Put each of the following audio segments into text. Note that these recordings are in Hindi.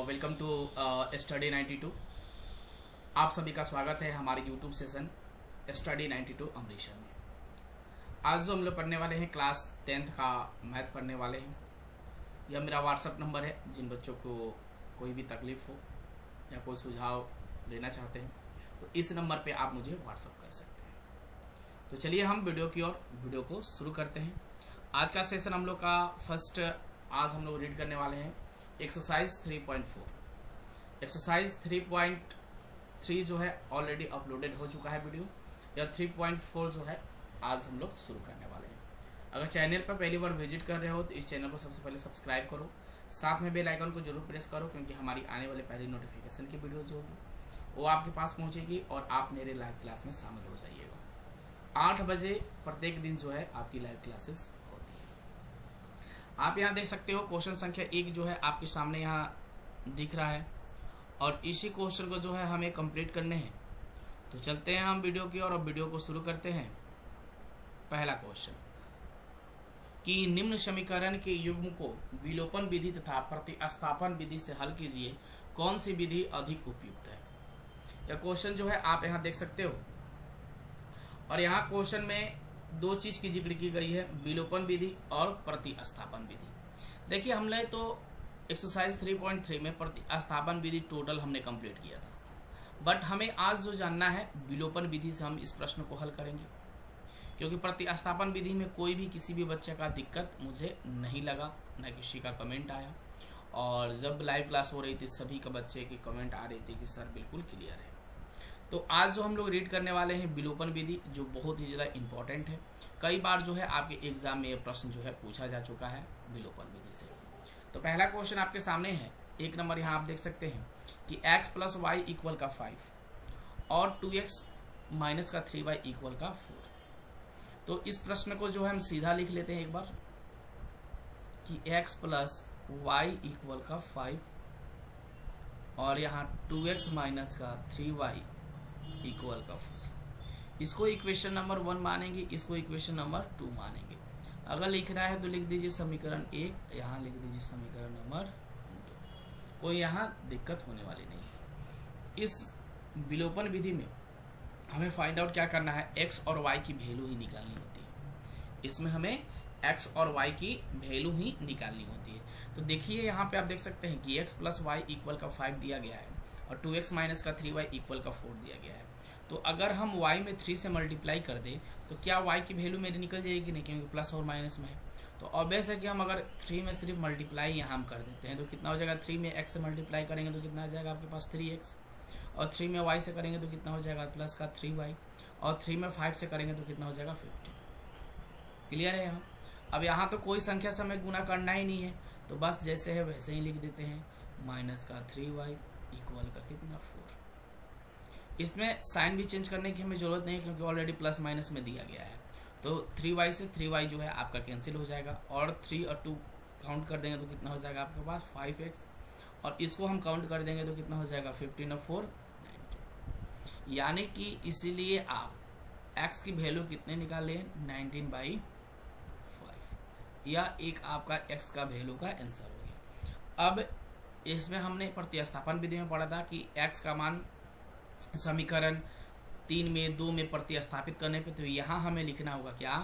Welcome to study 92। आप सभी का स्वागत है हमारे यूट्यूब सेशन स्टडी 92 अमरीशर में। आज जो हम लोग पढ़ने वाले हैं क्लास 10th का मैथ पढ़ने वाले हैं। यह मेरा व्हाट्सएप नंबर है। जिन बच्चों को कोई भी तकलीफ हो या कोई सुझाव लेना चाहते हैं तो इस नंबर पे आप मुझे व्हाट्सएप कर सकते हैं। तो चलिए हम वीडियो को शुरू करते हैं। आज का सेशन हम लोग का आज हम लोग रीड करने वाले हैं एक्सरसाइज 3.4। एक्सरसाइज 3.3 जो है ऑलरेडी अपलोडेड हो चुका है वीडियो, या 3.4 जो है आज हम लोग शुरू करने वाले हैं। अगर चैनल पर पहली बार विजिट कर रहे हो तो इस चैनल को सबसे पहले सब्सक्राइब करो, साथ में बेल आइकन को जरूर प्रेस करो, क्योंकि हमारी आने वाले पहली नोटिफिकेशन की वीडियो जो होगी वो आपके पास पहुंचेगी और आप मेरे लाइव क्लास में शामिल हो जाइएगा। 8 बजे प्रत्येक दिन जो है आपकी लाइव क्लासेस होती है। आप यहाँ देख सकते हो क्वेश्चन संख्या 1 जो है आपके सामने यहाँ दिख रहा है, और इसी क्वेश्चन को जो है हमें कंप्लीट करने हैं। तो चलते हैं हम वीडियो की और अब वीडियो को शुरू करते हैं। पहला क्वेश्चन कि निम्न समीकरण के युग्म को विलोपन विधि तथा प्रतिस्थापन विधि से हल कीजिए, कौन सी विधि अधिक उपयुक्त है। यह क्वेश्चन जो है आप यहाँ देख सकते हो, और यहाँ क्वेश्चन में दो चीज की जिक्र की गई है, विलोपन विधि और प्रतिस्थापन विधि। देखिए हमने तो एक्सरसाइज 3.3 में प्रतिस्थापन विधि टोटल हमने कंप्लीट किया था, बट हमें आज जो जानना है विलोपन विधि से हम इस प्रश्न को हल करेंगे, क्योंकि प्रतिस्थापन विधि में कोई भी किसी भी बच्चे का दिक्कत मुझे नहीं लगा, न किसी का कमेंट आया। और जब लाइव क्लास हो रही थी सभी का बच्चे की कमेंट आ रही थी कि सर बिल्कुल क्लियर है। तो आज जो हम लोग रीड करने वाले हैं विलोपन विधि, जो बहुत ही ज्यादा इंपॉर्टेंट है। कई बार जो है आपके एग्जाम में यह प्रश्न जो है पूछा जा चुका है विलोपन विधि से। तो पहला क्वेश्चन आपके सामने है, 1 नंबर यहाँ आप देख सकते हैं कि x + y = 5 और 2x - 3y = 4। तो इस प्रश्न को जो है हम सीधा लिख लेते हैं एक बार कि x + y = 5 और यहाँ 2x - 3y = 4। इसको इक्वेशन नंबर 1 मानेंगे, इसको इक्वेशन नंबर 2 मानेंगे। अगर लिखना है तो लिख दीजिए समीकरण 1, यहाँ लिख दीजिए समीकरण नंबर 2। कोई यहाँ दिक्कत होने वाली नहीं है। इस विलोपन विधि में हमें फाइंड आउट क्या करना है, x और y की वैल्यू ही निकालनी होती है। इसमें हमें x और y की वैल्यू ही निकालनी होती है। तो देखिए यहाँ पे आप देख सकते हैं कि x + y = 5 दिया गया है और 2x - 3y = 4 दिया गया है। तो अगर हम y में 3 से मल्टीप्लाई कर दें तो क्या y की वैल्यू मेरी निकल जाएगी? नहीं, क्योंकि प्लस और माइनस में है। तो ऑब्वियस है कि हम अगर 3 में सिर्फ मल्टीप्लाई यहाँ हम कर देते हैं तो कितना हो जाएगा, 3 में x से मल्टीप्लाई करेंगे तो कितना आ जाएगा आपके पास 3x, और 3 में y से करेंगे तो कितना हो जाएगा प्लस का 3y, और 3 में 5 से करेंगे तो कितना हो जाएगा 50। क्लियर है यहाँ? अब यहाँ तो कोई संख्या से हमें गुना करना ही नहीं है, तो बस जैसे है वैसे ही लिख देते हैं -3y = कितना 4। इसमें साइन भी चेंज करने की हमें जरूरत नहीं है, क्योंकि ऑलरेडी प्लस माइनस में दिया गया है। तो 3y से 3y जो है आपका कैंसिल हो जाएगा, और 3 और 2 काउंट कर देंगे तो कितना हो जाएगा आपके पास 5x, और इसको हम काउंट कर देंगे तो कितना हो जाएगा 15 और 4 19। यानी कि इसीलिए आप x की वैल्यू कितने निकाले 19/5, या एक आपका x का वैल्यू का आंसर हो गया। अब इसमें हमने प्रतिस्थापन विधि में पढ़ा था कि x का मान समीकरण 3 में 2 में प्रतिस्थापित करने पे, तो यहां हमें लिखना होगा क्या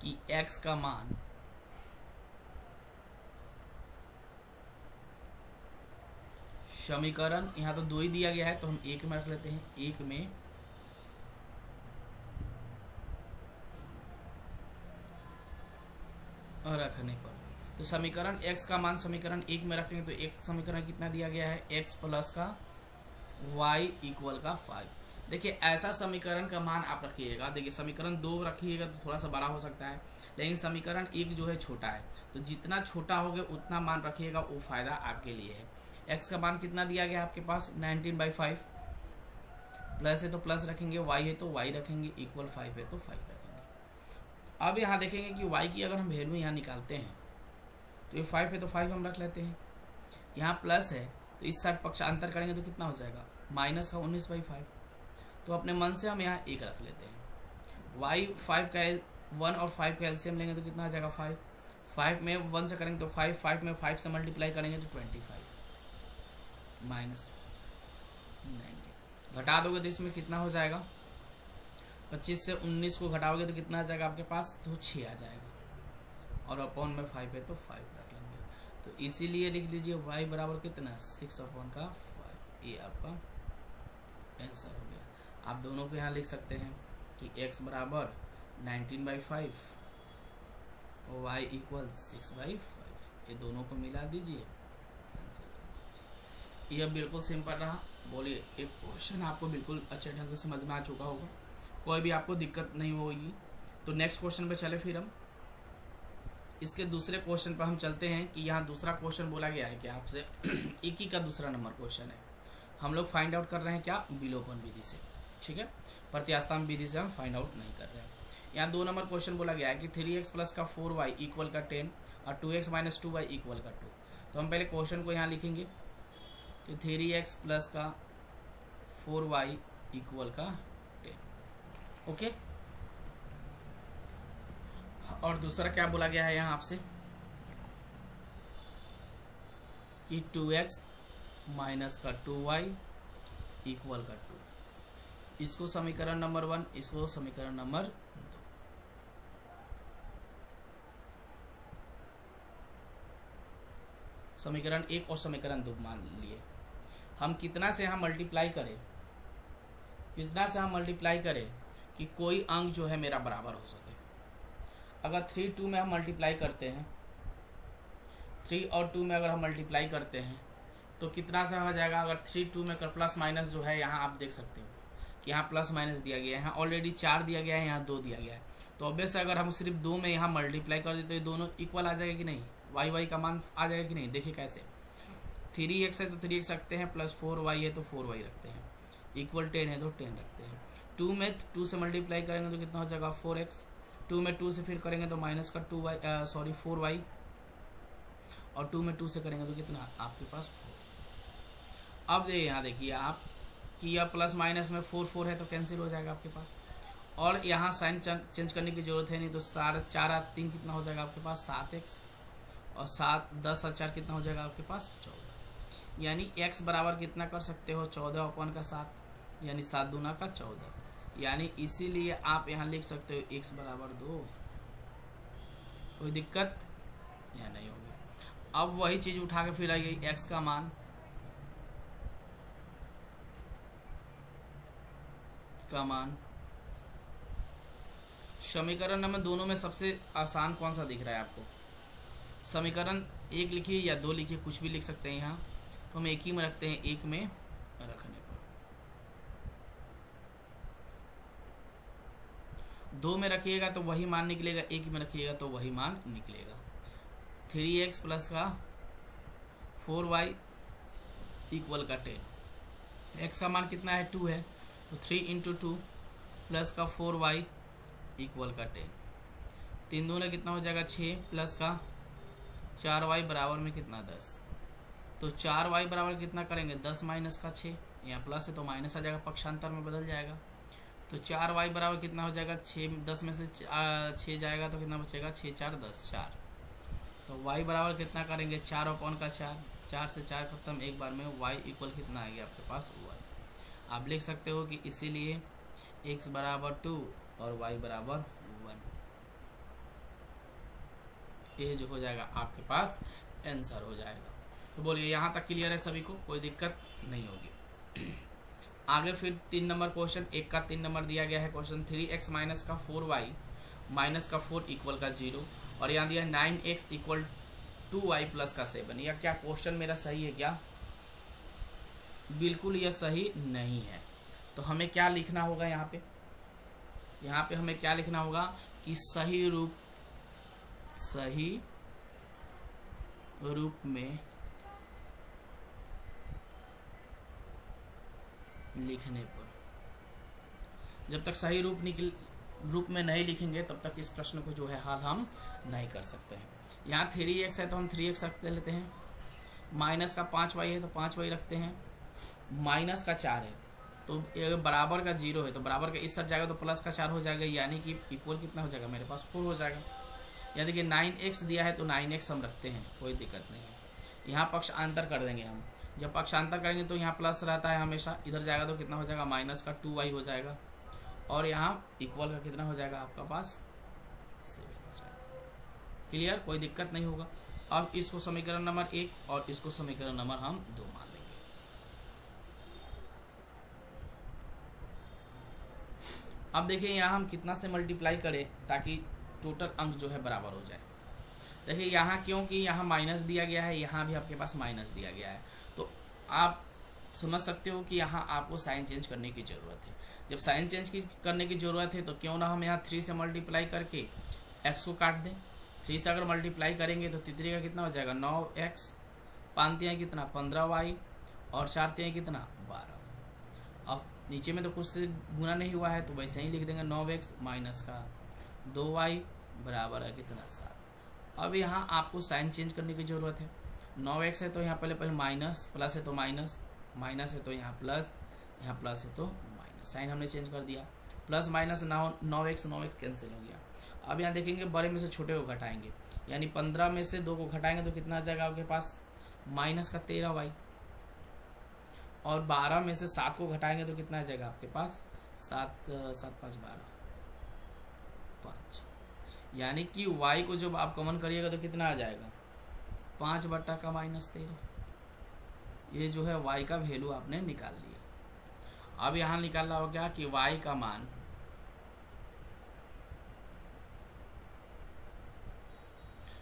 कि x का मान समीकरण यहाँ तो 2 ही दिया गया है तो हम 1 में रख लेते हैं। 1 में रखने पर तो समीकरण x का मान समीकरण 1 में रखेंगे तो एक समीकरण कितना दिया गया है, x + y = 5। देखिए ऐसा समीकरण का मान आप रखिएगा। देखिए समीकरण 2 रखिएगा तो थोड़ा सा बड़ा हो सकता है, लेकिन समीकरण 1 जो है छोटा है, तो जितना छोटा होगा उतना मान रखिएगा, वो फायदा आपके लिए है। x का मान कितना दिया गया आपके पास 19/5, प्लस है तो प्लस रखेंगे, y है तो y रखेंगे, इक्वल 5 है तो 5 रखेंगे। अब यहाँ देखेंगे कि y की अगर हम वैल्यू यहाँ निकालते हैं तो ये 5 है तो 5 हम रख लेते हैं। यहाँ प्लस है तो इस साइड पक्ष अंतर करेंगे तो कितना हो जाएगा -19/5। तो अपने मन से हम यहाँ 1 रख लेते हैं। y 5 का 1 और 5 का एलसीएम लेंगे तो कितना आ जाएगा 5 में 1 से करेंगे तो 5 में 5 से मल्टीप्लाई करेंगे तो 25। माइनस 90 घटा दोगे तो इसमें कितना हो जाएगा, 25 से 19 को घटाओगे तो कितना आ जाएगा आपके पास, तो 6 आ जाएगा, और अपॉन में 5 है तो 5 रख लेंगे। तो इसीलिए लिख लीजिए y बराबर कितना, 6/5, ये आपका आंसर हो गया। आप दोनों को यहाँ लिख सकते हैं कि x बराबर 19/5 और y इक्वल 6/5, ये दोनों को मिला दीजिए, यह बिल्कुल सिंपल रहा। बोलिए, एक क्वेश्चन आपको बिल्कुल अच्छे ढंग से समझ में आ चुका होगा, कोई भी आपको दिक्कत नहीं होगी। तो नेक्स्ट क्वेश्चन पे चले फिर हम इसके दूसरे क्वेश्चन पर हम चलते हैं कि यहाँ दूसरा क्वेश्चन बोला गया है कि आपसे एक ही का दूसरा नंबर क्वेश्चन है, हम लोग फाइंड आउट कर रहे हैं क्या, विलोपन विधि से, ठीक है, प्रत्यास्थान विधि से हम फाइंड आउट नहीं कर रहे हैं। यहाँ 2 नंबर क्वेश्चन बोला गया है कि 3x प्लस का 4y इक्वल का 10 और 2x माइनस 2y इक्वल का 2। तो हम पहले क्वेश्चन को यहाँ लिखेंगे कि 3x प्लस का 4y इक्वल का 10, ओके। और दूसरा क्या बोला गया है यहाँ आपसे कि 2x माइनस का 2y इक्वल का 2। इसको समीकरण नंबर 1, इसको समीकरण नंबर 2। समीकरण 1 और समीकरण 2 मान लिए। हम कितना से हम मल्टीप्लाई करें, कितना से हम मल्टीप्लाई करें कि कोई अंक जो है मेरा बराबर हो सके। अगर 3 2 में हम मल्टीप्लाई करते हैं, 3 और 2 में अगर हम मल्टीप्लाई करते हैं तो कितना से हो जाएगा। अगर 3 2 में कर प्लस माइनस जो है यहाँ आप देख सकते हो कि यहाँ प्लस माइनस दिया गया है, यहाँ ऑलरेडी 4 दिया गया है, यहाँ 2 दिया गया है। तो ऑब्वियस अगर हम सिर्फ 2 में यहाँ मल्टीप्लाई कर देते तो ये दोनों इक्वल आ जाएगा कि नहीं, y का मान आ जाएगा कि नहीं। देखिए कैसे, 3x है तो 3x रखते हैं, प्लस 4y है तो 4y रखते हैं, इक्वल 10 है तो 10 रखते हैं। 2 में 2 से मल्टीप्लाई करेंगे तो कितना हो जाएगा 4x, 2 में 2 से फिर करेंगे तो माइनस का 4y, और 2 में 2 से करेंगे तो कितना आपके पास 4। अब यहाँ देखिए आप कि यह प्लस माइनस में 4 4 है तो कैंसिल हो जाएगा आपके पास, और यहाँ साइन चेंज करने की जरूरत है नहीं। तो 4 3 कितना हो जाएगा आपके पास 7x, और 7 10 और 4 कितना हो जाएगा आपके पास 14। यानी x बराबर कितना कर सकते हो 14/7, यानी 7 दूना का 14। यानी इसीलिए आप यहाँ लिख सकते हो x बराबर 2। कोई दिक्कत या नहीं होगी। अब वही चीज उठा के फिर आइए x का मान समीकरण नंबर दोनों में सबसे आसान कौन सा दिख रहा है आपको। समीकरण 1 लिखिए या 2 लिखिए, कुछ भी लिख सकते हैं। यहाँ तो हम एक ही में रखते हैं, 1 में रखने पर। 2 में रखिएगा तो वही मान निकलेगा, 1 में रखिएगा तो वही मान निकलेगा। 3x प्लस का 4y इक्वल का 10। x का मान कितना है 2 है, तो 3 इंटू 2 प्लस का 4y इक्वल का 10। 3 दूने कितना हो जाएगा 6, प्लस का 4y बराबर में कितना 10। तो 4y बराबर कितना करेंगे 10 माइनस का 6, यहाँ प्लस है तो माइनस आ जाएगा, पक्षांतर में बदल जाएगा। तो 4y बराबर कितना हो जाएगा 6, 10 में से 6 जाएगा तो कितना बचेगा 6 4 10 4। तो y बराबर कितना करेंगे 4/4, 4 से 4 खत्म, एक बार में y इक्वल कितना आ गया आपके पास 1। आप लिख सकते हो कि इसीलिए x बराबर 2 और y बराबर 1, ये जो हो जाएगा आपके पास आंसर हो जाएगा। तो बोलिए यहाँ तक क्लियर है सभी को, कोई दिक्कत नहीं होगी। आगे फिर 3 नंबर क्वेश्चन, 1 का 3 नंबर दिया गया है क्वेश्चन 3x माइनस का 4y माइनस का 4 इक्वल का 0, और यहाँ दिया 9x इक्वल 2y प्लस का 7। यह क्या क्वेश्चन मेरा सही है क्या? बिल्कुल यह सही नहीं है। तो हमें क्या लिखना होगा यहाँ पे? यहाँ पे हमें क्या लिखना होगा कि सही रूप में लिखने पर, जब तक सही रूप में नहीं लिखेंगे तब तक इस प्रश्न को जो है हल हम नहीं कर सकते हैं। यहाँ 3x है तो हम 3x रख लेते हैं, माइनस का 5y है तो 5y रखते हैं, माइनस का 4 है तो बराबर का 0 है तो बराबर का इस साइड जाएगा तो प्लस का 4 हो जाएगा, यानी कि इक्वल कितना हो जाएगा मेरे पास 4 हो जाएगा। यानी कि 9x दिया है तो 9x हम रखते हैं, कोई दिक्कत नहीं है। यहाँ पक्ष अंतर कर देंगे हम, जब पक्षांतर करेंगे तो यहाँ प्लस रहता है हमेशा, इधर जाएगा तो कितना हो जाएगा माइनस का 2y हो जाएगा, और यहाँ इक्वल का कितना हो जाएगा आपका पास 7 हो जाएगा। क्लियर, कोई दिक्कत नहीं होगा। अब इसको समीकरण नंबर 1 और इसको समीकरण नंबर हम 2 मान लेंगे। अब देखिए यहाँ हम कितना से मल्टीप्लाई करें ताकि टोटल अंक जो है बराबर हो जाए। देखिए यहाँ क्योंकि यहाँ माइनस दिया गया है, यहाँ भी आपके पास माइनस दिया गया है, तो आप समझ सकते हो कि यहाँ आपको साइन चेंज करने की जरूरत है। जब साइन चेंज करने की जरूरत है तो क्यों ना हम यहाँ 3 से मल्टीप्लाई करके x को काट दें। 3 से अगर मल्टीप्लाई करेंगे तो तितरी का कितना हो जाएगा 9x, 5 तिहाई कितना 15y, और 4 तिहाई कितना 12। अब नीचे में तो कुछ से गुना नहीं हुआ है तो वैसे ही लिख देंगे 9x माइनस का 2y बराबर है कितना 7। अब यहाँ आपको साइन चेंज करने की जरूरत है। 9x है तो यहाँ पहले माइनस, प्लस है तो माइनस, माइनस है तो यहाँ प्लस, यहाँ प्लस है तो माइनस, साइन हमने चेंज कर दिया। प्लस माइनस 9x कैंसिल हो गया। अब यहाँ देखेंगे बड़े में से छोटे को घटाएंगे, यानी 15 में से 2 को घटाएंगे तो कितना आ जाएगा आपके पास माइनस का 13y, और 12 में से 7 को घटाएंगे तो कितना आ जाएगा आपके पास 7 5 12 5, यानी कि y को जब आप कॉमन करिएगा तो कितना आ जाएगा 5 बट्टा का माइनस 13। ये जो है y का वैल्यू आपने निकाल लिया। अब यहाँ निकालना हो गया कि y का मान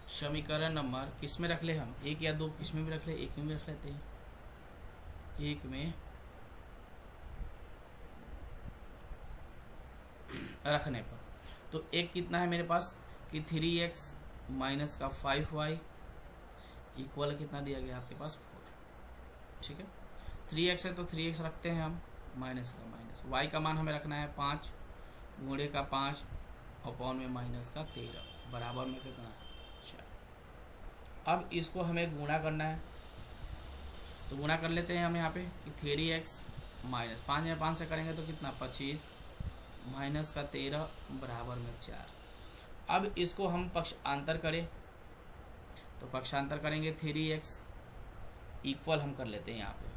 समीकरण नंबर किस में रख ले, हम 1 या 2 किस में भी रख ले, 1 में भी रख लेते हैं। 1 में रखने पर तो 1 कितना है मेरे पास कि 3x माइनस का 5y इक्वल कितना दिया गया आपके पास 4। ठीक है, 3x है तो 3x रखते हैं हम, माइनस का माइनस, y का मान हमें रखना है 5 गुणे का 5 अपॉन में माइनस का 13 बराबर में कितना 4। अब इसको हमें गुणा करना है तो गुणा कर लेते हैं हम यहाँ पे कि 3x माइनस 5 में 5 से करेंगे तो कितना 25 माइनस का 13 बराबर में 4। अब इसको हम पक्षांतर करें तो पक्षांतर करेंगे 3x इक्वल हम कर लेते हैं यहाँ पे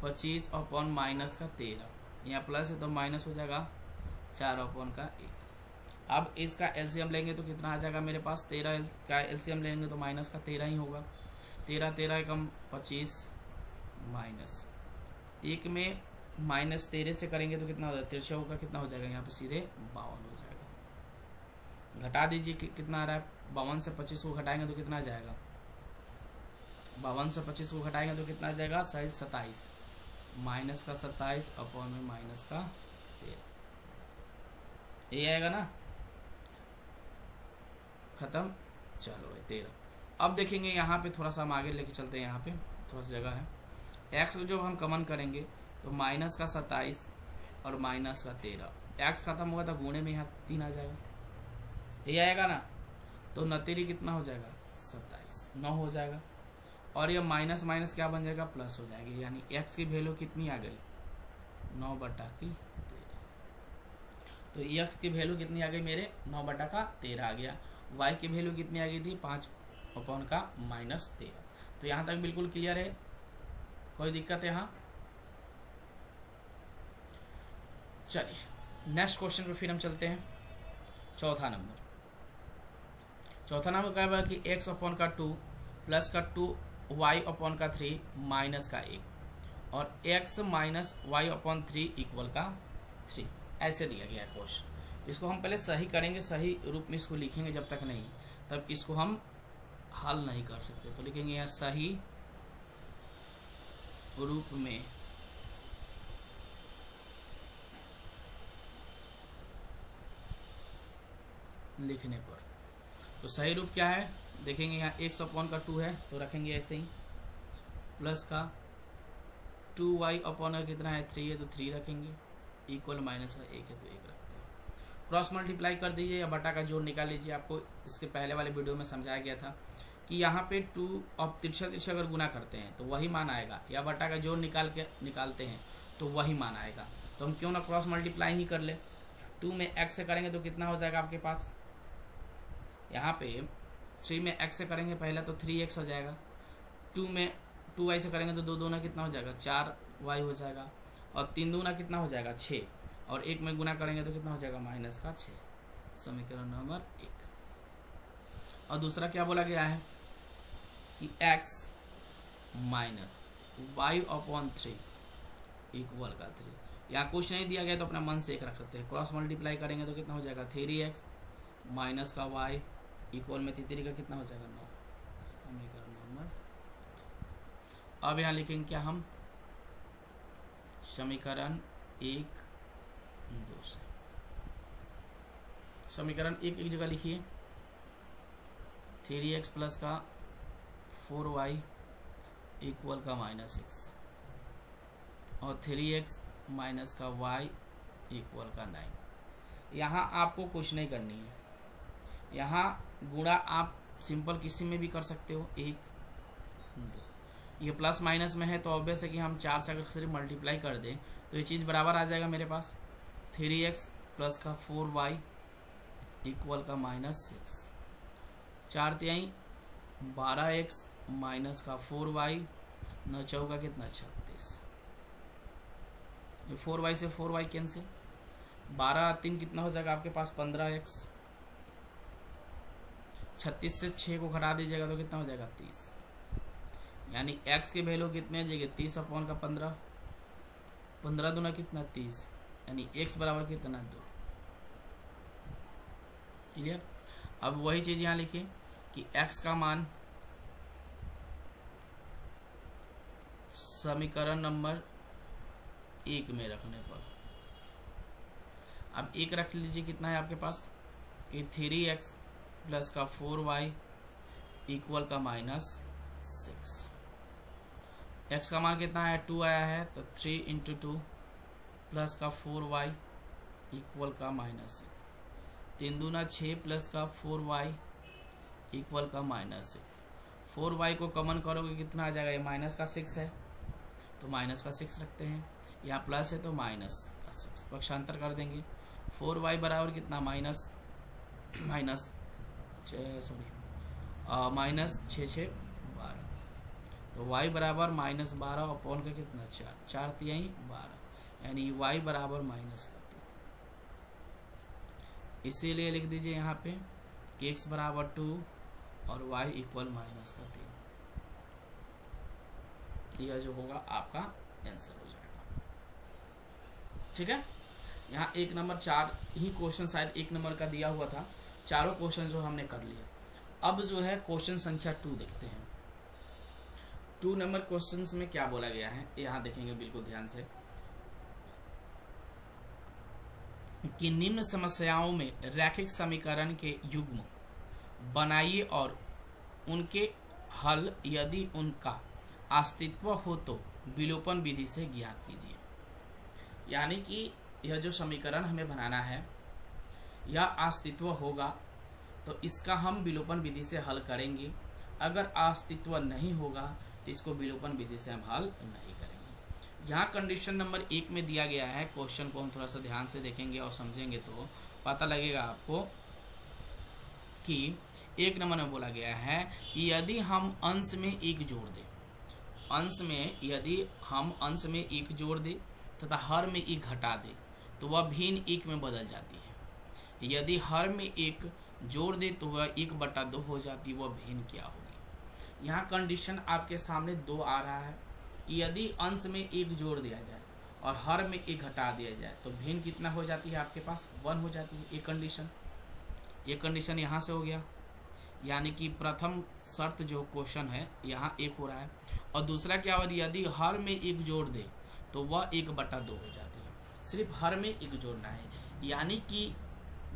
25 अपॉन माइनस का 13, यहाँ प्लस है तो माइनस हो जाएगा 4 अपॉन का 1। अब इसका एलसीएम लेंगे तो कितना आ जाएगा मेरे पास 13 का एलसीएम लेंगे तो माइनस का 13 ही होगा। 13 एकम 25 माइनस 1 में माइनस 13 से करेंगे तो कितना हो जाएगा 13 होगा, कितना हो जाएगा यहाँ पे सीधे 52 हो जाएगा। घटा दीजिए कितना आ रहा है 52 से 25 को घटाएंगे तो कितना आ जाएगा 52 से 25 को घटाएंगे तो कितना आ जाएगा 27 माइनस का 27 अपॉन में माइनस का 13, ये आएगा ना, खत्म। चलो 13। अब देखेंगे यहाँ पे थोड़ा सा हम आगे लेके चलते हैं, यहाँ पे थोड़ा सा जगह है। x को जब हम कॉमन करेंगे तो माइनस का 27 और माइनस का 13, x खत्म होगा तो गुणे में यहाँ 3 आ जाएगा, ये आएगा ना, तो 9 कितना हो जाएगा 27 9 हो जाएगा, और ये माइनस माइनस क्या बन जाएगा प्लस हो जाएगी, यानी x की वैल्यू कितनी आ गई 9 बटा की 13। तो x की वैल्यू कितनी आ गई मेरे 9 बटा का 13 आ गया। y की वैल्यू कितनी आ गई थी 5 अपॉन का माइनस 13। तो यहाँ तक बिल्कुल क्लियर है, कोई दिक्कत है यहाँ। चलिए नेक्स्ट क्वेश्चन पे फिर हम चलते हैं। चौथा नंबर क्या है कि x अपॉन का 2 प्लस का 2 y अपॉन का 3 माइनस का 1 और x minus y upon 3 equal का 3, ऐसे दिया गया है क्वेश्चन। इसको हम पहले सही करेंगे, सही रूप में इसको लिखेंगे, जब तक नहीं तब इसको हम हल नहीं कर सकते। तो लिखेंगे यहाँ सही रूप में लिखने पर, तो सही रूप क्या है देखेंगे, यहाँ x अपॉन का 2 है तो रखेंगे ऐसे ही, प्लस का 2y अपॉन का कितना है 3 है तो 3 रखेंगे, इक्वल माइनस का 1 है तो 1 रखते हैं। क्रॉस मल्टीप्लाई कर दीजिए या बटा का जोड़ निकाल लीजिए। आपको इसके पहले वाले वीडियो में समझाया गया था कि यहाँ पे 2 और तिरछा अगर गुना करते हैं तो वही मान आएगा, या बटा का जोड़ निकालते हैं तो वही मान आएगा। तो हम क्यों ना क्रॉस मल्टीप्लाई ही कर ले। 2 में x से करेंगे तो कितना हो जाएगा आपके पास, यहाँ पे 3 में x से करेंगे पहले तो 3x हो जाएगा, 2 में 2y से करेंगे तो 2 दूना कितना हो जाएगा 4y हो जाएगा, और 3 दूना कितना हो जाएगा 6, और 1 में गुना करेंगे तो कितना हो जाएगा -6। समीकरण नंबर 1। और दूसरा क्या बोला गया है कि x minus Y upon 3 equal का 3। यहाँ कुछ नहीं दिया गया तो अपना मन से एक रख लेते हैं, क्रॉस मल्टीप्लाई करेंगे तो कितना हो जाएगा 3x माइनस का y इक्वल में 3 का कितना हो जाएगा 9। समीकरण नंबर। अब यहाँ लिखेंगे क्या हम, समीकरण 1 2 से। समीकरण 1 एक जगह लिखिए, 3x प्लस का 4y इक्वल का -6, और 3x माइनस का y इक्वल का 9। यहाँ आपको कुछ नहीं करनी है, यहाँ गुणा आप सिंपल किसी में भी कर सकते हो, 1 2। ये प्लस माइनस में है तो ऑब्वियस है कि हम 4 से अगर सिर्फ मल्टीप्लाई कर दें तो ये चीज़ बराबर आ जाएगा मेरे पास। 3x प्लस का 4y इक्वल का -6, 4 तिहाई 12x माइनस का 4y, 9 चौका कितना 36। ये 4y से 4y कैंसिल, 12 3 कितना हो जाएगा आपके पास 15x, 36 से 6 को घटा दीजिएगा तो कितना हो जाएगा 30, यानी x की वैल्यू कितने आ जाएगी 30 अपॉन का 15, 15 दूना कितना 30, यानी x बराबर कितना 2। क्लियर। अब वही चीज यहाँ लिखिए कि x का मान समीकरण नंबर 1 में रखने पर, अब 1 रख लीजिए, कितना है आपके पास कि 3x प्लस का 4y इक्वल का -6। x का मान कितना है 2 आया है, तो 3 × 2 प्लस का 4y इक्वल का -6, 3 दूना 6 प्लस का 4y इक्वल का -6। 4y को कॉमन करोगे कितना आ जाएगा, ये माइनस का 6 है तो माइनस का 6 रखते हैं, यहाँ प्लस है तो माइनस का 6, पक्षांतर कर देंगे। 4y बराबर कितना -6 6 12, तो y बराबर -12 अपॉन का कितना 4, 4 तिहाई 12, यानी y बराबर -3। इसीलिए लिख दीजिए यहाँ पे कि x बराबर 2 और y इक्वल -3। यह जो होगा आपका आंसर हो जाएगा। ठीक है। यहाँ 1 नंबर 4 ही क्वेश्चन शायद 1 नंबर का दिया हुआ था, चारों क्वेश्चन जो हमने कर लिए। अब जो है क्वेश्चन संख्या 2 देखते हैं। 2 नंबर क्वेश्चन में क्या बोला गया है यहाँ देखेंगे बिल्कुल ध्यान से, कि निम्न समस्याओं में रैखिक समीकरण के युग्म बनाइए और उनके हल यदि उनका अस्तित्व हो तो विलोपन विधि से ज्ञात कीजिए। यानी कि यह जो समीकरण हमें बनाना है यह अस्तित्व होगा तो इसका हम विलोपन विधि से हल करेंगे, अगर अस्तित्व नहीं होगा तो इसको विलोपन विधि से हम हल नहीं करेंगे। यहाँ कंडीशन नंबर 1 में दिया गया है, क्वेश्चन को हम थोड़ा सा ध्यान से देखेंगे और समझेंगे तो पता लगेगा आपको कि 1 नंबर में बोला गया है कि यदि हम अंश में 1 जोड़ दें, यदि हम अंश में 1 जोड़ दें तथा हर में 1 घटा दें तो वह भिन्न 1 में बदल जाती है। यदि हर में 1 जोड़ दे तो वह 1/2 हो जाती, वह भिन्न क्या होगी। यहाँ कंडीशन आपके सामने 2 आ रहा है कि यदि अंश में 1 जोड़ दिया जाए और हर में 1 घटा दिया जाए तो भिन्न कितना हो जाती है आपके पास 1 हो जाती है। ये कंडीशन यहाँ से हो गया, यानी कि प्रथम शर्त जो क्वेश्चन है यहाँ 1 हो रहा है, और दूसरा क्या हो, यदि हर में 1 जोड़ दे तो वह 1/2 हो जाती है। सिर्फ हर में 1 जोड़ना है, यानी कि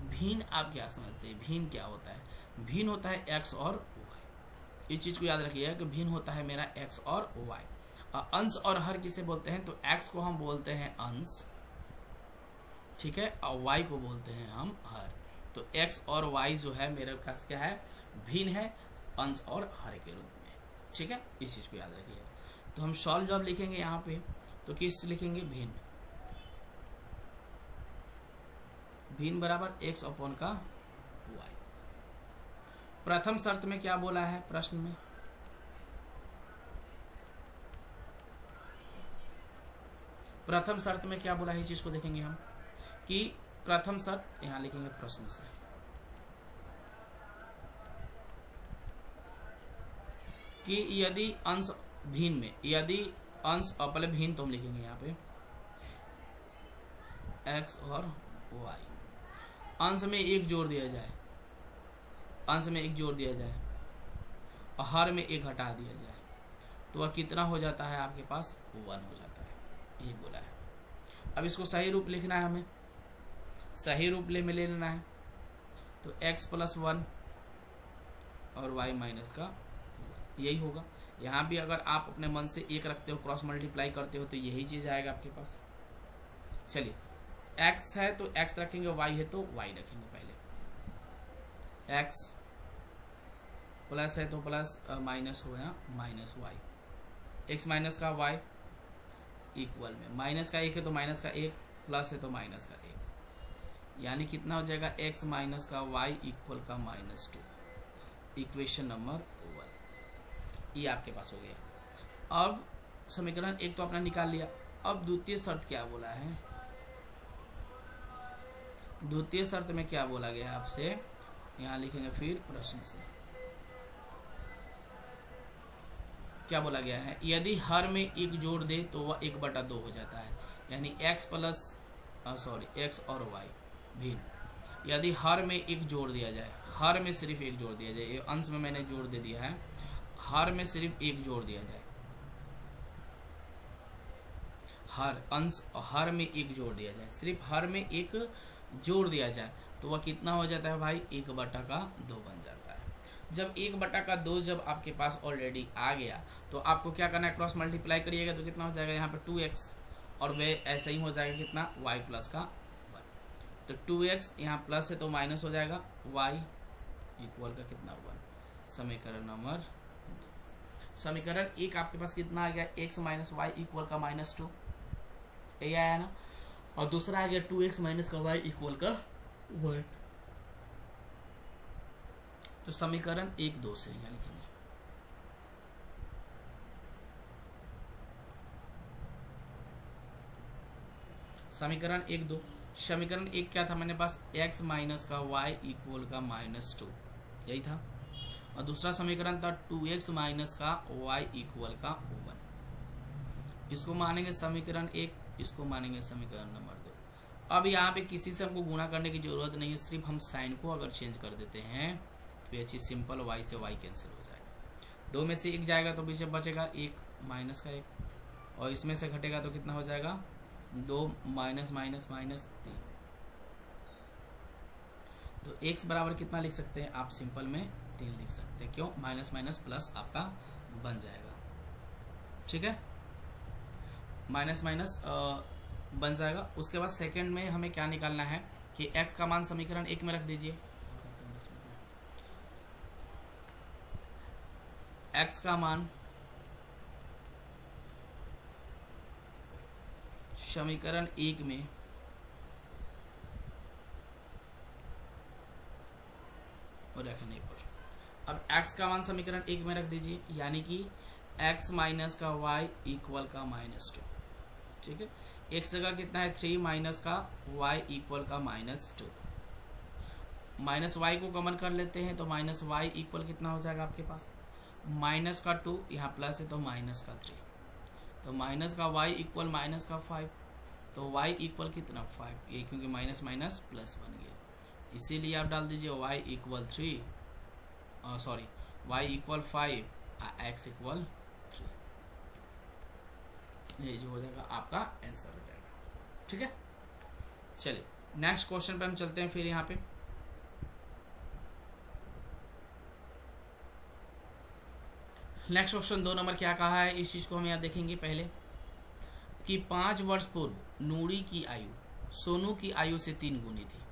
भिन्न आप क्या समझते हैं, भिन्न क्या होता है, भिन्न होता है x और y। इस चीज को याद रखिएगा कि भिन्न होता है मेरा x और y। अंश और हर किसे बोलते हैं, तो x को हम बोलते हैं अंश, ठीक है, और y को बोलते हैं हम हर। तो x और y जो है मेरे पास क्या है, भिन्न है अंश और हर के रूप में। ठीक है, इस चीज को याद रखिएगा। तो हम सॉल्व जब लिखेंगे यहाँ पे तो किस लिखेंगे, भिन्न, भिन्न बराबर x अपॉन का y। प्रथम शर्त में क्या बोला है प्रश्न में, प्रथम शर्त में क्या बोला है, इस चीज को देखेंगे हम कि प्रथम शर्त यहां लिखेंगे प्रश्न से कि यदि अंश भिन्न में, यदि अंश और पहले भिन्न तो हम लिखेंगे यहाँ पे x और y, अंश में एक जोड़ दिया जाए, अंश में एक जोड़ दिया जाए और हर में एक हटा दिया जाए तो वह कितना हो जाता है आपके पास, 1 हो जाता है, ये बोला है। अब इसको सही रूप लिखना है, हमें सही रूप में ले लेना है, तो x + 1 और y माइनस का 1 यही होगा। यहाँ भी अगर आप अपने मन से एक रखते हो, क्रॉस मल्टीप्लाई करते हो तो यही चीज आएगा आपके पास। चलिए x है तो x रखेंगे, y है तो y रखेंगे। पहले x प्लस है तो प्लस, माइनस हो गया माइनस y, x माइनस का y इक्वल में माइनस का 1 है तो माइनस का 1, प्लस है तो माइनस का 1, यानी कितना हो जाएगा x माइनस का y इक्वल का -2, इक्वेशन नंबर 1 ये आपके पास हो गया। अब समीकरण 1 तो आपने निकाल लिया। अब द्वितीय शर्त क्या बोला है, द्वितीय शर्त में क्या बोला गया आपसे, यहां लिखेंगे फिर प्रश्न से क्या बोला गया है, यदि हर में एक जोड़ दे तो वह 1/2 हो जाता है, यानी x और y भिन्न, यदि हर में एक जोड़ दिया जाए, हर में सिर्फ एक जोड़ दिया जाए, अंश में मैंने जोड़ दे दिया है, हर में सिर्फ एक जोड़ दिया जाए, हर अंश और हर में एक जोड़ दिया जाए, सिर्फ हर में एक जोड़ दिया जाए तो वह कितना हो जाता है भाई, 1/2 बन जाता है। जब 1/2 जब आपके पास ऑलरेडी आ गया तो आपको क्या करना है, क्रॉस मल्टीप्लाई करिएगा तो कितना हो जाएगा यहाँ पे 2x, और वे ऐसे ही हो जाएगा कितना, y + का 1, तो 2x यहाँ प्लस है तो माइनस हो जाएगा, y इक्वल का कितना 1, समीकरण नंबर 2। समीकरण 1 आपके पास कितना आ गया, x माइनस y इक्वल का -2, यही आया ना, और दूसरा आ गया 2x माइनस का y इक्वल का 1। तो समीकरण 1, 2 से यहाँ लिखेंगे, समीकरण 1, 2। समीकरण 1 क्या था मेरे पास, x माइनस का y इक्वल का -2, यही था, और दूसरा समीकरण था 2x माइनस का y इक्वल का 1। इसको मानेंगे समीकरण 1, इसको मानेंगे समीकरण नंबर 2। अब यहाँ पे किसी से हमको गुणा करने की जरूरत नहीं है, सिर्फ हम साइन को अगर चेंज कर देते हैं तो ये चीज सिंपल, y से y कैंसिल हो जाएगा, 2 में से 1 जाएगा तो पीछे बचेगा 1 माइनस का 1, और इसमें से घटेगा तो कितना हो जाएगा, 2 माइनस माइनस माइनस 3। तो x बराबर कितना लिख सकते हैं आप, सिंपल में 3 लिख सकते हैं, क्यों, माइनस माइनस प्लस आपका बन जाएगा, ठीक है, माइनस माइनस बन जाएगा। उसके बाद सेकंड में हमें क्या निकालना है कि x का मान समीकरण 1 में रख दीजिए, x का मान समीकरण 1 में रखने पर, अब x का मान समीकरण 1 में रख दीजिए, यानी कि x माइनस का y इक्वल का -2, ठीक है, x जगह कितना है 3 माइनस का y इक्वल का -2, माइनस y को कॉमन कर लेते हैं तो माइनस y इक्वल कितना हो जाएगा आपके पास, माइनस का 2, यहाँ प्लस है तो माइनस का 3, तो माइनस का y इक्वल माइनस का 5, तो y इक्वल कितना 5, ये क्योंकि माइनस माइनस प्लस बन गया, इसीलिए आप डाल दीजिए y equal 3, y equal 5, x equal 3, ये जो हो जाएगा आपका आंसर हो जाएगा, ठीक है। चलिए नेक्स्ट क्वेश्चन पे हम चलते हैं फिर यहाँ पे, नेक्स्ट क्वेश्चन 2 नंबर क्या कहा है, इस चीज को हम यहाँ देखेंगे पहले कि 5 वर्ष पूर्व नूरी की आयु सोनू की आयु से 3 गुनी थी।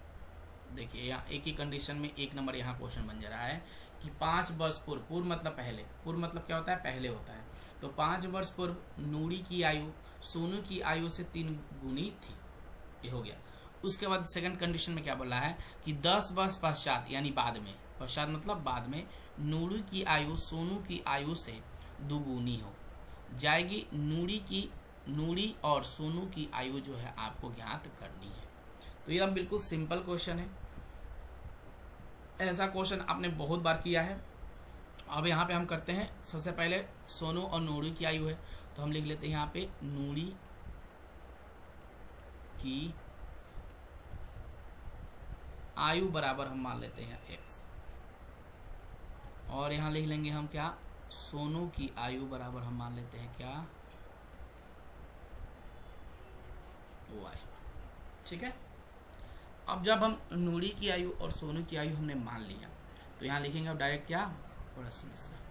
देखिए यहाँ एक ही कंडीशन में 1 नंबर यहाँ क्वेश्चन बन जा रहा है कि 5 वर्ष पूर्व, पूर्व मतलब पहले, पूर्व मतलब क्या होता है, पहले होता है, तो 5 वर्ष पूर्व नूरी की आयु सोनू की आयु से 3 गुनी थी, ये हो गया। उसके बाद सेकंड कंडीशन में क्या बोला है कि 10 वर्ष पश्चात, यानी बाद में, पश्चात मतलब बाद में, नूरी की आयु सोनू की आयु से 2 गुनी हो जाएगी। नूरी की नूरी और सोनू की आयु जो है आपको ज्ञात करनी है। तो यह बिल्कुल सिंपल क्वेश्चन है, ऐसा क्वेश्चन आपने बहुत बार किया है। अब यहाँ पे हम करते हैं, सबसे पहले सोनू और नूरी की आयु है तो हम लिख लेते हैं यहाँ पे नूरी की आयु बराबर हम मान लेते हैं x, और यहाँ लिख लेंगे हम क्या, सोनू की आयु बराबर हम मान लेते हैं क्या, y। ठीक है, अब जब हम नूरी की आयु और सोनू की आयु हमने मान लिया तो यहाँ लिखेंगे अब डायरेक्ट क्या, प्रश्न से।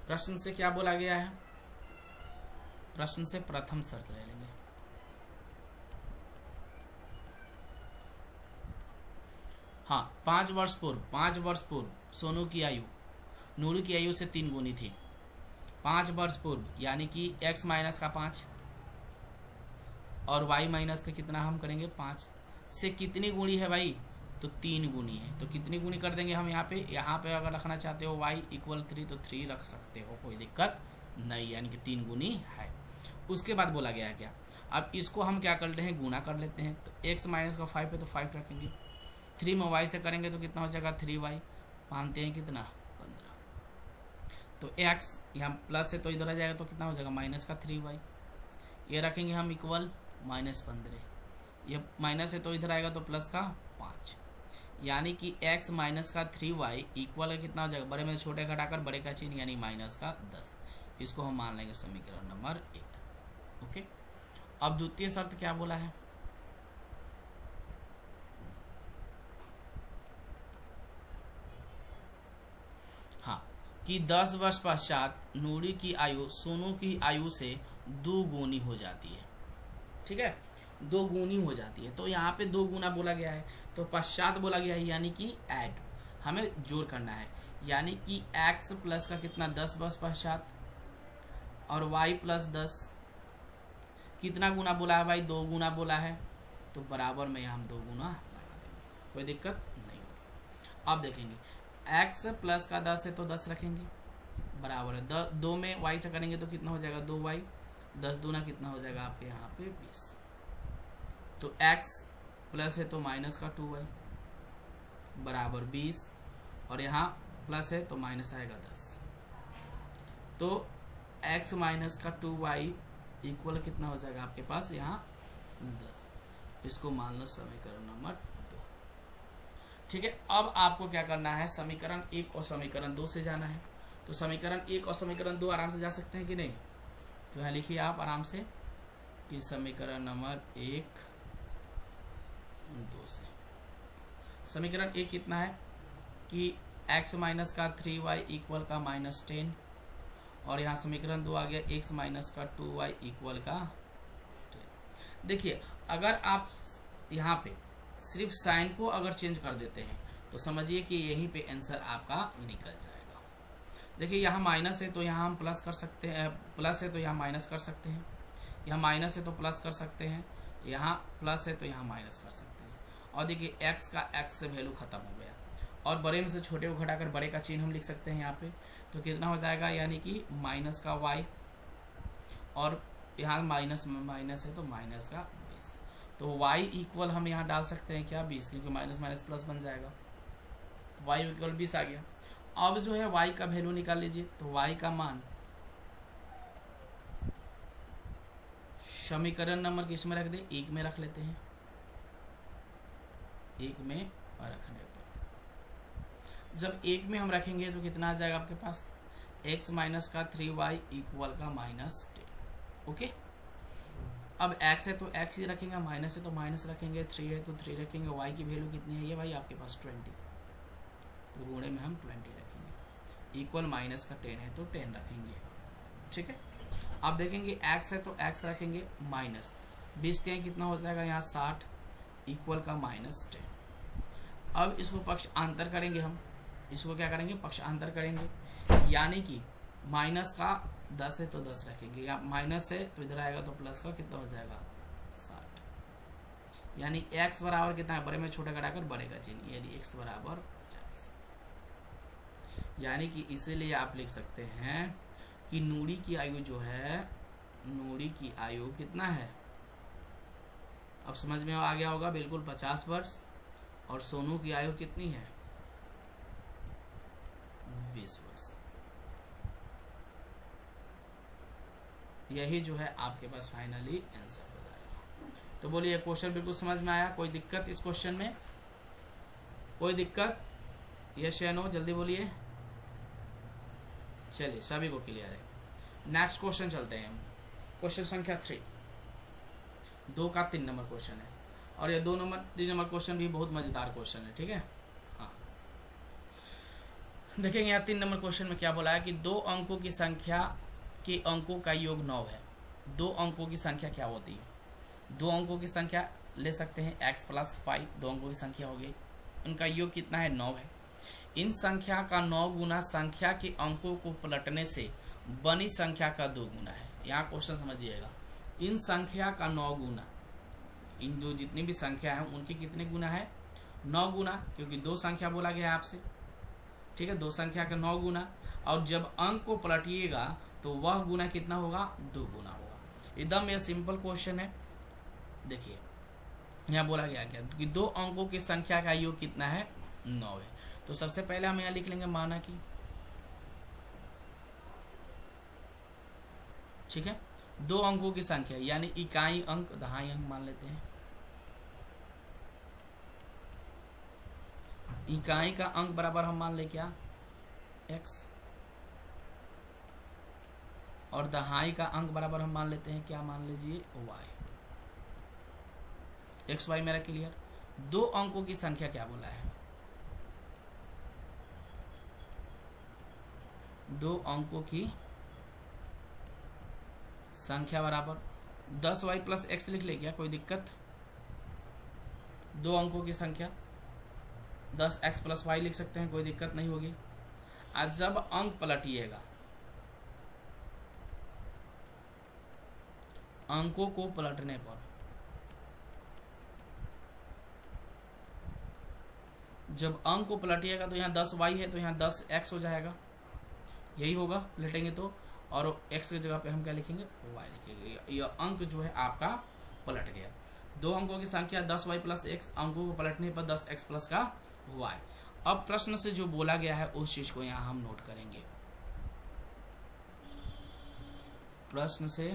प्रश्न से क्या बोला गया है, प्रश्न से प्रथम शर्त ले लेंगे। हाँ, 5 वर्ष पूर्व सोनू की आयु नूरी की आयु से 3 गुनी थी। 5 वर्ष पूर्व यानी कि x माइनस का 5 और y माइनस का कितना हम करेंगे 5 से कितनी गुणी है भाई, तो 3 गुनी है। तो कितनी गुनी कर देंगे हम यहाँ पे अगर रखना चाहते हो y इक्वल 3 तो 3 रख सकते हो, कोई दिक्कत नहीं, यानी कि 3 गुनी है। उसके बाद बोला गया है क्या, अब इसको हम क्या कर लेते हैं, गुना कर लेते हैं। तो x माइनस का 5 है तो 5 रखेंगे, 3 में y से करेंगे तो कितना हो जाएगा 3y, मानते हैं कितना 15। तो x यहाँ प्लस है तो इधर आ जाएगा तो कितना हो जाएगा माइनस का 3y, ये रखेंगे हम इक्वल -15, ये माइनस है तो इधर आएगा तो प्लस का 5, यानी कि x माइनस का 3y इक्वल कितना हो जाएगा, बड़े में छोटे घटाकर बड़े का चिन्ह यानी माइनस का 10। इसको हम मान लेंगे समीकरण नंबर 1। ओके, अब द्वितीय शर्त क्या बोला है, हाँ, कि 10 वर्ष पश्चात नूरी की आयु सोनू की आयु से 2 गुनी हो जाती है। ठीक है, 2 गुनी हो जाती है। तो यहाँ पे 2 गुना बोला गया है तो पश्चात बोला गया है, यानी कि ऐड हमें जोड़ करना है, यानी कि x प्लस का कितना 10 वर्ष पश्चात और y प्लस 10 कितना गुना बोला है भाई, 2 गुना बोला है, तो बराबर में हम 2 गुना लगा देंगे, कोई दिक्कत नहीं होगी। अब देखेंगे x प्लस का 10 है तो 10 रखेंगे, बराबर है 2 में y से करेंगे तो कितना हो जाएगा 2y, 10 दूना कितना हो जाएगा आपके यहाँ पे 20। तो x प्लस है तो माइनस का 2y बराबर 20, और यहाँ प्लस है तो माइनस आएगा 10। तो x माइनस का 2y इक्वल कितना हो जाएगा आपके पास यहाँ 10। इसको मान लो समीकरण नंबर 2। ठीक है, अब आपको क्या करना है, समीकरण 1 और समीकरण 2 से जाना है। तो समीकरण 1 और समीकरण 2 आराम से जा सकते हैं कि नहीं, तो यहाँ लिखिए आप आराम से कि समीकरण नंबर 1 2 से। समीकरण 1 कितना है कि x माइनस का 3y इक्वल का -10, और यहाँ समीकरण 2 आ गया x माइनस का 2y इक्वल का 10। देखिए, अगर आप यहाँ पे सिर्फ साइन को अगर चेंज कर देते हैं तो समझिए कि यहीं पे आंसर आपका निकल जाएगा। देखिए, यहाँ माइनस है तो यहाँ हम प्लस कर सकते हैं, प्लस है तो यहाँ माइनस कर सकते हैं, यहाँ माइनस है तो प्लस कर सकते हैं, यहाँ प्लस है तो यहाँ माइनस कर सकते हैं। और देखिए x का x से वैल्यू खत्म हो गया, और बड़े में से छोटे को घटाकर बड़े का चिन्ह हम लिख सकते हैं यहाँ पे, तो कितना हो जाएगा, यानी कि माइनस का y, और यहाँ माइनस है तो माइनस का 20। तो y इक्वल हम यहाँ डाल सकते हैं क्या 20, क्योंकि माइनस माइनस प्लस बन जाएगा, y इक्वल 20 आ गया। अब जो है y का वैल्यू निकाल लीजिए, तो y का मान समीकरण नंबर किस में रख दे, 1 में रख लेते हैं। 1 में रखने पर जब 1 में हम रखेंगे तो कितना आ जाएगा आपके पास, x माइनस का 3y इक्वल का -10। ओके, अब x है तो x ही रखेंगे, माइनस है तो माइनस रखेंगे, 3 है तो 3 रखेंगे। y की वैल्यू कितनी है ये भाई आपके पास 20, तो गुणे में हम 20 रखेंगे, इक्वल माइनस का 10 है तो 10 रखेंगे। ठीक है, अब देखेंगे x है तो x रखेंगे, माइनस 20 कितना हो जाएगा यहाँ 60 इक्वल का -10। अब इसको पक्ष अंतर करेंगे, हम इसको क्या करेंगे पक्षांतर करेंगे, यानी कि माइनस का 10 है तो 10 रखेंगे, या माइनस है तो इधर आएगा तो प्लस का कितना हो जाएगा 60, यानी x बराबर कितना है, बड़े में छोटे घटाकर बड़े का चिन्ह, यानी x बराबर 50। यानी कि इसीलिए आप लिख सकते हैं कि नूरी की आयु जो है, नूरी की आयु कितना है, अब समझ में आ गया होगा, बिल्कुल 50 वर्ष। और सोनू की आयु कितनी है, 20 वर्ष। यही जो है आपके पास फाइनली आंसर हो जाएगा। तो बोलिए क्वेश्चन बिल्कुल समझ में आया? कोई दिक्कत इस क्वेश्चन में? कोई दिक्कत? यस या नो, जल्दी बोलिए। चलिए सभी को क्लियर है। नेक्स्ट क्वेश्चन चलते हैं। क्वेश्चन संख्या 3, 2 का 3 नंबर क्वेश्चन है। और ये 3 नंबर क्वेश्चन भी बहुत मजेदार क्वेश्चन है, ठीक है। हाँ, देखेंगे यहाँ 3 नंबर क्वेश्चन में क्या बोला है कि 2 अंकों की संख्या के अंकों का योग 9 है। 2 अंकों की संख्या क्या होती है? 2 अंकों की संख्या ले सकते हैं x + 5, 2 अंकों की संख्या हो गई। उनका योग कितना है, 9 है। इन संख्या का 9 गुना संख्या के अंकों को पलटने से बनी संख्या का 2 गुना है। यहाँ क्वेश्चन समझिएगा, इन संख्या का 9 गुना, इन जो जितनी भी संख्या है उनके कितने गुना है, 9 गुना, क्योंकि 2 संख्या बोला गया है आपसे, ठीक है। 2 संख्या का 9 गुना, और जब अंक को पलटिएगा तो वह गुना कितना होगा, 2 गुना होगा। एकदम ये सिंपल क्वेश्चन है। देखिए यहाँ बोला गया क्या कि 2 अंकों की संख्या का योग कितना है, 9 है। तो सबसे पहले हम यहाँ लिख लेंगे माना कि, ठीक है, 2 अंकों की संख्या यानी इकाई अंक, दहाई अंक मान लेते हैं। इकाई का अंक बराबर हम मान ले क्या, x, और दहाई का अंक बराबर हम मान लेते हैं क्या, मान लीजिए y। एक्स वाई मेरा क्लियर। 2 अंकों की संख्या क्या बोला है, 2 अंकों की संख्या बराबर 10y + x लिख ले क्या, कोई दिक्कत? 2 अंकों की संख्या 10x + y लिख सकते हैं, कोई दिक्कत नहीं होगी। आज जब अंक पलटिएगा, अंकों को पलटने पर जब अंक को पलटिएगा तो यहाँ 10y है तो यहाँ 10x हो जाएगा, यही होगा पलटेंगे तो। और x की जगह पे हम क्या लिखेंगे, y लिखेंगे। यह अंक जो है आपका पलट गया। 2 अंकों की संख्या 10y + x, अंकों को पलटने पर 10x + का y। अब प्रश्न से जो बोला गया है उस चीज को यहाँ हम नोट करेंगे। प्रश्न से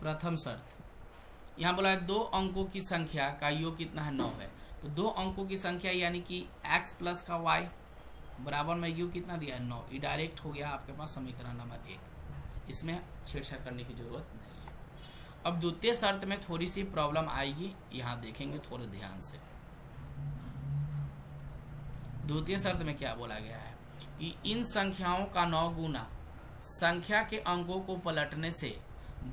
प्रथम शर्त, यहाँ बोला है 2 अंकों की संख्या का योग कितना है, 9 है। तो 2 अंकों की संख्या यानी कि x + का y बराबर में योग कितना दिया है, 9। ये डायरेक्ट हो गया आपके पास समीकरण नंबर 1, इसमें छेड़छाड़ करने की जरूरत नहीं है। अब द्वितीय शर्त में थोड़ी सी प्रॉब्लम आएगी, यहाँ देखेंगे थोड़े ध्यान से। द्वितीय शर्त में क्या बोला गया है कि इन संख्याओं का 9 गुना संख्या के अंकों को पलटने से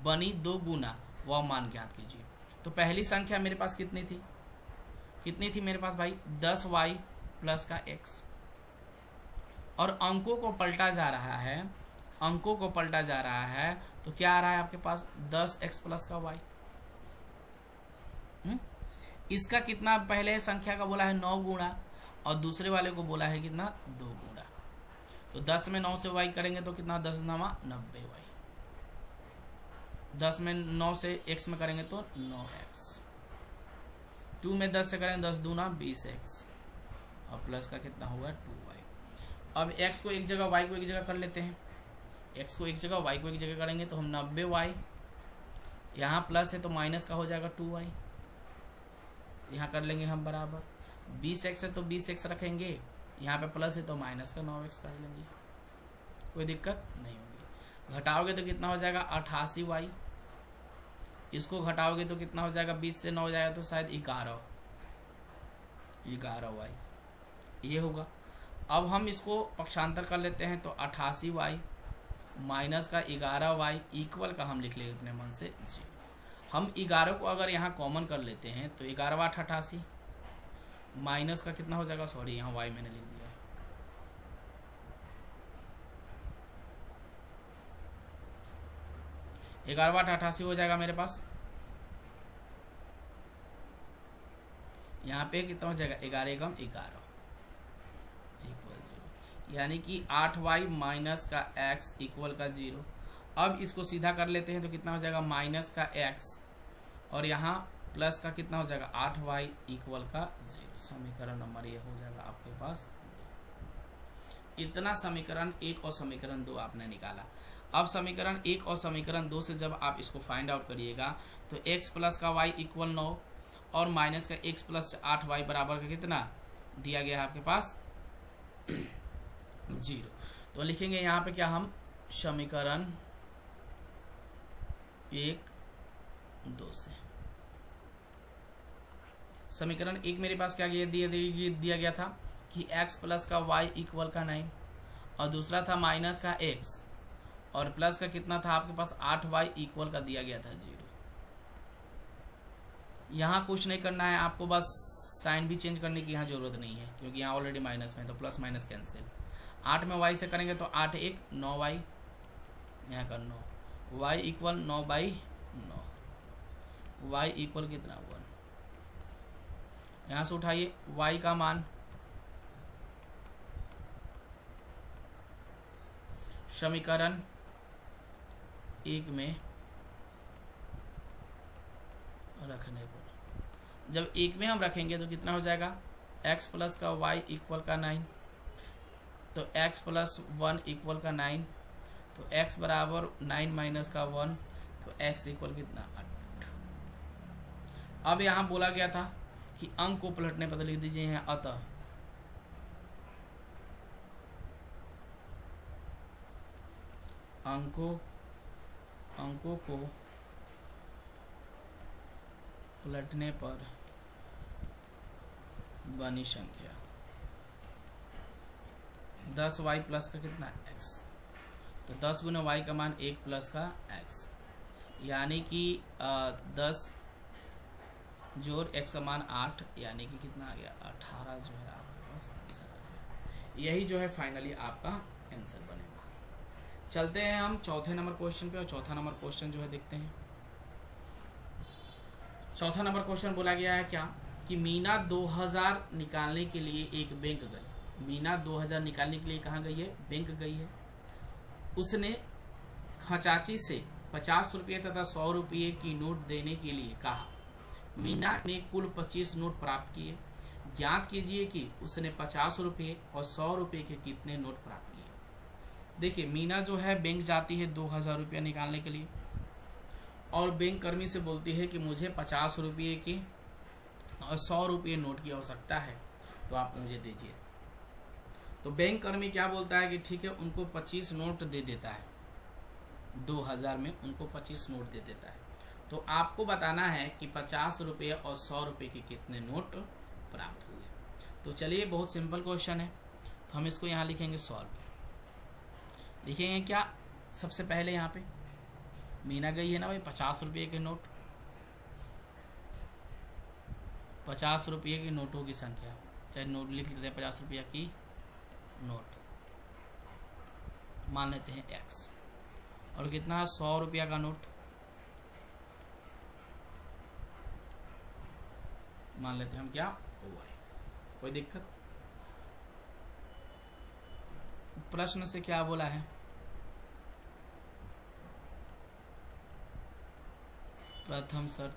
बनी 2 गुना वह मान ज्ञात कीजिए। तो पहली संख्या मेरे पास कितनी थी मेरे पास भाई, 10y + का x, और अंकों को पलटा जा रहा है, अंकों को पलटा जा रहा है तो क्या आ रहा है आपके पास, 10x + का y। इसका कितना पहले संख्या का बोला है, 9 गुना, और दूसरे वाले को बोला है कितना, 2 गुना। तो 10 में 9 से y करेंगे तो कितना, 10 9 90y। 10 में 9 से x में करेंगे तो 9x। 2 में 10 से करेंगे 10 दूना 20x, और प्लस का कितना होगा, 2y। अब x को एक जगह, y को एक जगह कर लेते हैं। x को एक जगह, y को एक जगह करेंगे तो हम 90y, यहाँ प्लस है तो माइनस का हो जाएगा 2y, यहाँ कर लेंगे हम बराबर। 20x है तो 20x रखेंगे, यहाँ पे प्लस है तो माइनस का 9x कर लेंगे, कोई दिक्कत नहीं होगी। घटाओगे तो कितना हो जाएगा, 88y। इसको घटाओगे तो कितना हो जाएगा, 20 से 9 हो जाएगा तो शायद 11y ये होगा। अब हम इसको पक्षांतर कर लेते हैं तो 88y माइनस का 11y इक्वल का हम लिख लेंगे अपने मन से 0। हम 11 को अगर यहाँ कॉमन कर लेते हैं तो 11 8 88 माइनस का कितना हो जाएगा, सॉरी यहाँ y मैंने लिख दिया है, 11 8 88 हो जाएगा मेरे पास। यहाँ पे कितना हो जाएगा 11 एकम 11 इक्वल 0, यानी कि 8y माइनस का x इक्वल का 0। अब इसको सीधा कर लेते हैं तो कितना हो जाएगा माइनस का x और यहाँ प्लस का कितना हो जाएगा 8y इक्वल का 0। समीकरण नंबर ये हो जाएगा आपके पास 2। इतना समीकरण 1 और समीकरण 2 आपने निकाला। अब समीकरण 1 और समीकरण 2 से जब आप इसको फाइंड आउट करिएगा तो x प्लस का y इक्वल 9 और माइनस का x प्लस 8y बराबर का कितना दिया गया है आपके पास 0। तो लिखेंगे यहाँ पे क्या हम समीकरण 1 2 से। समीकरण 1 मेरे पास क्या दिया गया था कि x प्लस का y इक्वल का 9 और दूसरा था माइनस का x और प्लस का कितना था आपके पास 8y इक्वल का दिया गया था 0। यहाँ कुछ नहीं करना है आपको, बस साइन भी चेंज करने की यहाँ जरूरत नहीं है क्योंकि यहाँ ऑलरेडी माइनस में, तो प्लस माइनस कैंसिल। 8 में y से करेंगे तो 8 1 9y, यहाँ कर 9 y इक्वल 9/9, y इक्वल कितना 1। यहाँ से उठाइए y का मान समीकरण 1 में रखने पर, जब 1 में हम रखेंगे तो कितना हो जाएगा x प्लस का y इक्वल का 9, तो x प्लस 1 इक्वल का 9, तो x बराबर 9 माइनस का 1, तो x इक्वल कितना 8। अब यहाँ बोला गया था कि अंक को पलटने पर लिख दीजिए हैं अतः अंकों को पलटने पर बनी संख्या 10y प्लस का कितना x, तो 10 गुना y का मान 1 प्लस का x, यानी कि 10 जोड़ x का मान 8, यानी कि कितना आ गया 18 जो है आपके पास आंसर आ गया। यही जो है फाइनली आपका आंसर बनेगा। चलते हैं हम चौथे नंबर क्वेश्चन पे और चौथा नंबर क्वेश्चन जो है देखते हैं। चौथा नंबर क्वेश्चन बोला गया है क्या कि मीना 2000 निकालने के लिए एक बैंक गई। मीना 2000 निकालने के लिए कहाँ गई है, बैंक गई है। उसने खचाची से 50 रुपये तथा 100 रुपये की नोट देने के लिए कहा। मीना ने कुल 25 नोट प्राप्त किए। ज्ञात कीजिए कि उसने 50 रुपये और 100 रुपये के कितने नोट प्राप्त किए। देखिए मीना जो है बैंक जाती है 2000 रुपया निकालने के लिए और बैंक कर्मी से बोलती है कि मुझे 50 रुपये की और 100 रुपये नोट की आवश्यकता है, तो आप मुझे दीजिए। तो बैंक कर्मी क्या बोलता है कि ठीक है, उनको 25 नोट दे देता है, 2000 में उनको 25 नोट दे देता है। तो आपको बताना है कि 50 रुपये और 100 रुपये के कितने नोट प्राप्त हुए। तो चलिए बहुत सिंपल क्वेश्चन है, तो हम इसको यहाँ लिखेंगे सॉल्व। लिखेंगे क्या, सबसे पहले यहाँ पे मीना गई है ना भाई 50 रुपये के नोट, 50 रुपये के नोटों की संख्या, चाहे नोट लिख लेते हैं 50 रुपया की नोट, मान लेते हैं x, और कितना 100 रुपया का नोट मान लेते हैं हम क्या y। कोई दिक्कत? प्रश्न से क्या बोला है, प्रथम शर्त,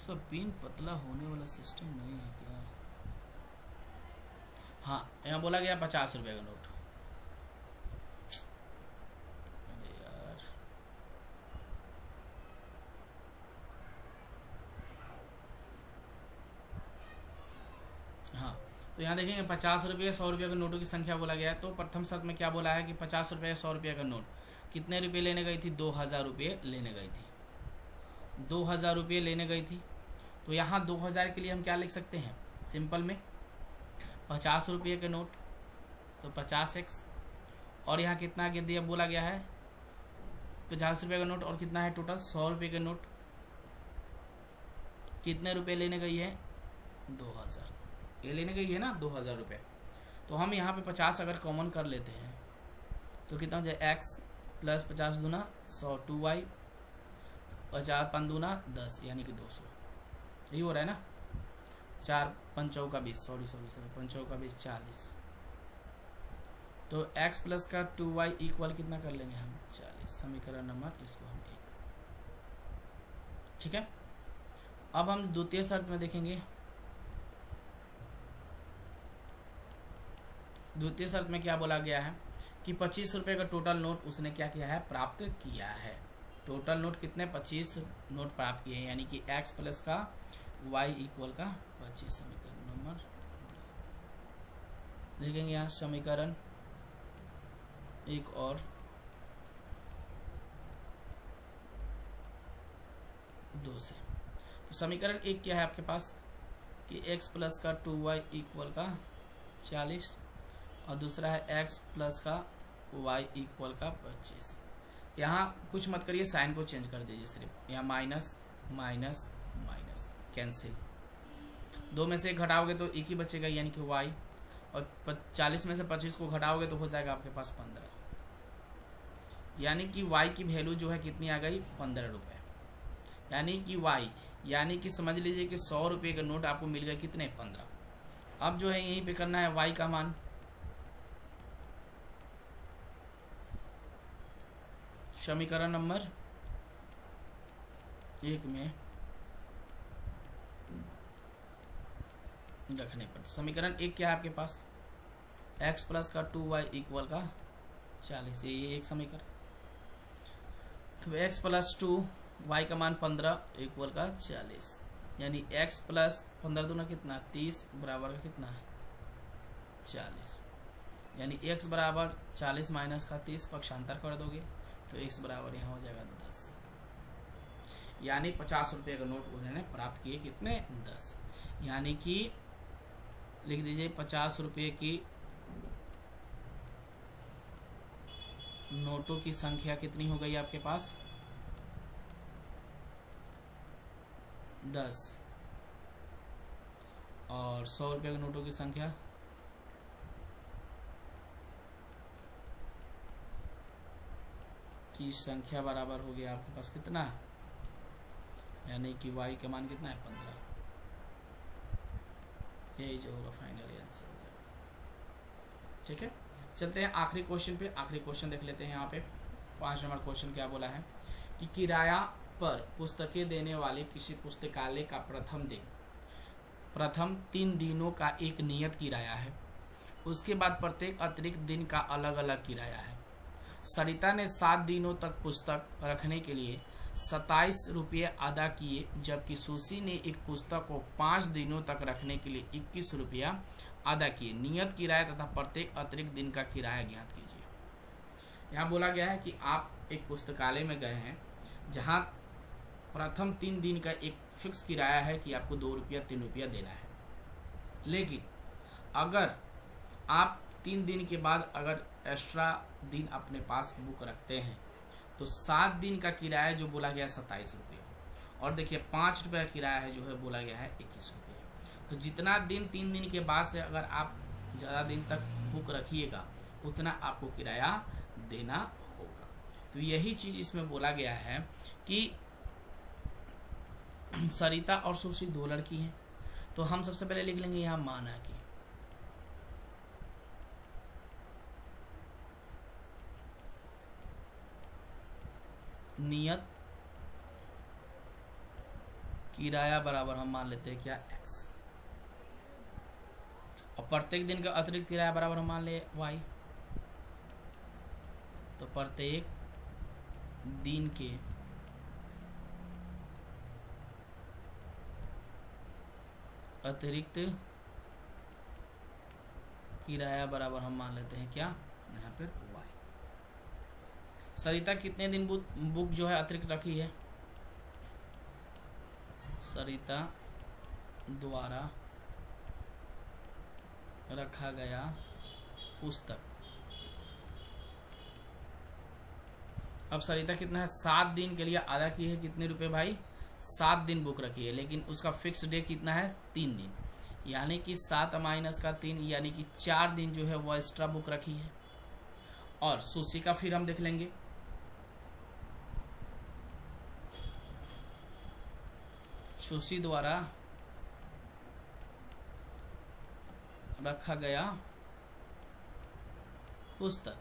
सब पेन पतला होने वाला सिस्टम नहीं है क्या। हाँ, यहाँ बोला गया 50 रुपये का नोट। अरे यार, हाँ तो यहाँ देखेंगे 50 रुपये 100 रुपये के नोटों की संख्या बोला गया है। तो प्रथम शर्त में क्या बोला है कि 50 रुपये 100 रुपये का नोट कितने रुपये लेने गई थी, 2000 रुपये लेने गई थी, 2000 रुपये लेने गई थी। तो यहाँ 2000 के लिए हम क्या लिख सकते हैं, सिंपल में 50 रुपये के नोट तो 50x, और यहाँ कितना दिया बोला गया है 50 रुपये का नोट, और कितना है टोटल 100 रुपये के नोट, कितने रुपये लेने गई है 2000, ये लेने गई है ना 2000 रुपये। तो हम यहाँ पे 50 अगर कॉमन कर लेते हैं तो कितना हो जाए x प्लस 50 दूना 100 2y, 50 पंदूना 10 यानी कि 200, यही हो रहा है ना। 4 पंचों का 20, सॉरी पंचों का 20 40। तो x प्लस का 2y इक्वल कितना कर लेंगे हम 40, समीकरण नंबर इसको हम 1। ठीक है, अब हम द्वितीय शर्त में देखेंगे। द्वितीय शर्त में क्या बोला गया है कि 25 रुपए का टोटल नोट उसने क्या किया है, प्राप्त किया है। टोटल नोट कितने 25 नोट प्राप्त किए हैं, यानी कि x प्लस का y इक्वल का 25, समीकरण नंबर लिखेंगे यहाँ समीकरण 1 और 2 से। तो समीकरण 1 क्या है आपके पास कि x प्लस का 2y इक्वल का 40 और दूसरा है x प्लस का y इक्वल का 25। यहाँ कुछ मत करिए, साइन को चेंज कर दीजिए सिर्फ, यहाँ माइनस माइनस माइनस कैंसिल, 2 में से 1 घटाओगे तो 1 ही बचेगा यानी कि y, और 40 में से 25 को घटाओगे तो हो जाएगा आपके पास 15, यानी कि y की वैल्यू जो है कितनी आ गई 15 रुपए, यानी कि y, यानी कि समझ लीजिए कि 100 रुपये का नोट आपको मिल गया कितने 15। अब जो है यहीं पे करना है y का मान, समीकरण नंबर 1 में रखने पर। समीकरण 1 क्या है आपके पास, x प्लस का 2y इक्वल का 40, ये एक समीकरण। तो x प्लस 2 y का मान 15 इक्वल का 40, यानी x प्लस 15 दूना कितना 30 बराबर का कितना 40, यानी x बराबर 40 माइनस का 30 पक्षांतर कर दोगे तो x बराबर यहाँ हो जाएगा 10, यानी 50 रुपये का नोट उन्होंने प्राप्त किए कितने 10, यानी कि लिख दीजिए 50 रुपये की नोटों की संख्या कितनी हो गई आपके पास 10, और 100 रुपये के नोटों की संख्या बराबर हो गया आपके पास कितना, यानी कि y का मान कितना है 15, यही जो होगा फाइनल आंसर हो जाएगा। ठीक है, चलते हैं आखिरी क्वेश्चन पे। आखिरी क्वेश्चन देख लेते हैं। यहाँ पे 5 नंबर क्वेश्चन क्या बोला है कि किराया पर पुस्तकें देने वाले किसी पुस्तकालय का प्रथम 3 दिनों का एक नियत किराया है, उसके बाद प्रत्येक अतिरिक्त दिन का अलग अलग किराया है। सरिता ने 7 दिनों तक पुस्तक रखने के लिए 27 रुपये अदा किए, जबकि सुशी ने एक पुस्तक को 5 दिनों तक रखने के लिए 21 रुपया अदा किए। नियत किराया तथा प्रत्येक अतिरिक्त दिन का किराया ज्ञात कीजिए। यहाँ बोला गया है कि आप एक पुस्तकालय में गए हैं जहाँ प्रथम 3 दिन का एक फिक्स किराया है कि आपको 2 रुपया 3 रुपया देना है, लेकिन अगर आप 3 दिन के बाद अगर एक्स्ट्रा दिन अपने पास बुक रखते हैं तो 7 दिन का किराया जो बोला गया 27 रुपये, और देखिए 5 रुपये का किराया है जो है बोला गया है 21 रुपये। तो जितना दिन 3 दिन के बाद से अगर आप ज़्यादा दिन तक बुक रखिएगा उतना आपको किराया देना होगा। तो यही चीज़ इसमें बोला गया है कि सरिता और सुशी 2 लड़की हैं, तो हम सबसे पहले लिख लेंगे यहाँ माना कि नियत किराया बराबर हम मान लेते हैं क्या x, और प्रत्येक दिन का अतिरिक्त किराया बराबर हम मान ले y। तो प्रत्येक दिन के अतिरिक्त किराया बराबर हम मान लेते हैं क्या यहाँ पर y। सरिता कितने दिन बुक जो है अतिरिक्त रखी है, सरिता द्वारा रखा गया पुस्तक। अब सरिता कितना है 7 दिन के लिए अदा की है कितने रुपए भाई 7 दिन बुक रखी है, लेकिन उसका फिक्स डे कितना है 3 दिन, यानी कि 7 माइनस का 3 यानी कि 4 दिन जो है वो एक्स्ट्रा बुक रखी है। और सुशी का फिर हम देख लेंगे, सुशी द्वारा रखा गया पुस्तक।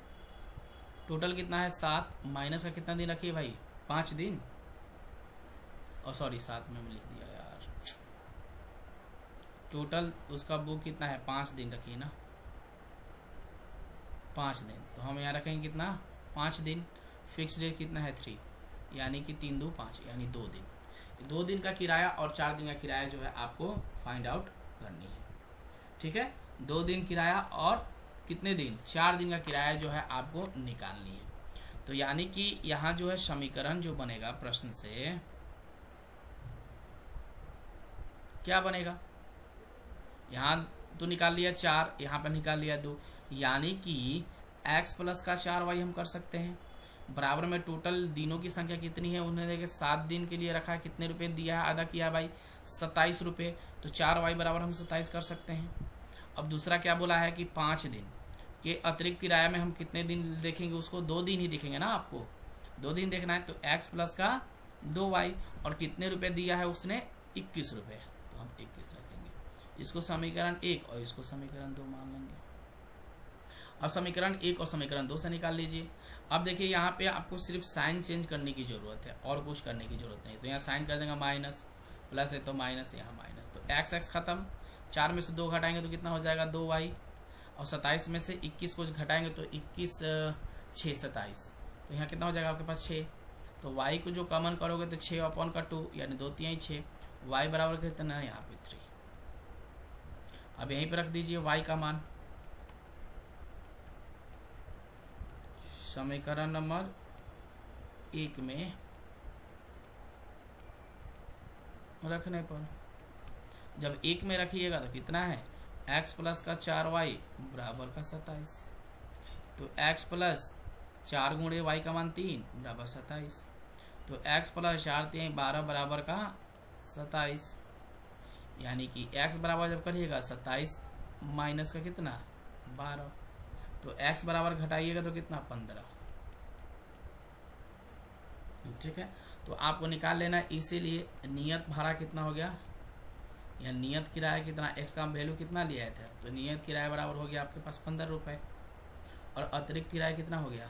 टोटल कितना है 7, माइनस का कितना दिन रखिए भाई 5 दिन, और सॉरी 7 में लिख दिया यार। टोटल उसका बुक कितना है 5 दिन रखिए ना, 5 दिन। तो हम यहाँ रखेंगे कितना 5 दिन। फिक्स डेट कितना है 3, यानी कि 3 2 5 यानी 2 दिन। 2 दिन का किराया और 4 दिन का किराया जो है आपको फाइंड आउट करनी है। ठीक है, 2 दिन किराया और कितने दिन 4 दिन का किराया जो है आपको निकालनी है। तो यानी कि यहाँ जो है समीकरण जो बनेगा प्रश्न से क्या बनेगा, यहाँ तो निकाल लिया 4, यहाँ पर निकाल लिया 2, यानी कि x प्लस का 4y हम कर सकते हैं। बराबर में टोटल दिनों की संख्या कितनी है, उन्होंने देखे 7 दिन के लिए रखा है, कितने रुपए दिया है, अदा किया है भाई 27 रुपये। तो 4y बराबर हम 27 कर सकते हैं। अब दूसरा क्या बोला है कि 5 दिन के अतिरिक्त किराया में हम कितने दिन देखेंगे, उसको 2 दिन ही दिखेंगे ना, आपको 2 दिन देखना है। तो x प्लस का 2y और कितने रुपए दिया है उसने 21 रुपये, तो हम 21 रखेंगे। इसको समीकरण 1 और इसको समीकरण 2 मान लेंगे। अब समीकरण 1 और समीकरण 2 से निकाल लीजिए। अब देखिए यहाँ पे आपको सिर्फ साइन चेंज करने की जरूरत है और कुछ करने की जरूरत नहीं। तो यहाँ साइन कर देंगे माइनस, प्लस है तो माइनस, यहाँ माइनस। तो x खत्म, 4 में से 2 घटाएंगे तो कितना हो जाएगा 2y, और 27 में से 21 को घटाएंगे तो 21 6 27, तो यहाँ कितना हो जाएगा आपके पास 6। तो y को जो कॉमन करोगे तो 6/2 यानी 2 3 6, y बराबर कितना है यहाँ पे 3। अब यहीं पे रख दीजिए y का मान। समीकरण नंबर 1 में रखने पर जब 1 में रखिएगा तो कितना है x प्लस का 4y बराबर का 27। तो x प्लस 4 गुणे y का मान 3 बराबर 27। तो x प्लस 4 3 12 बराबर का 27, यानी कि x बराबर जब करिएगा 27 माइनस का कितना 12, तो x बराबर घटाइएगा तो कितना 15। ठीक है, तो आपको निकाल लेना है। इसीलिए नियत भाड़ा कितना हो गया, या नियत किराया कितना, x का वैल्यू कितना लिया था, तो नियत किराया बराबर हो गया आपके पास 15 रुपए, और अतिरिक्त किराया कितना हो गया,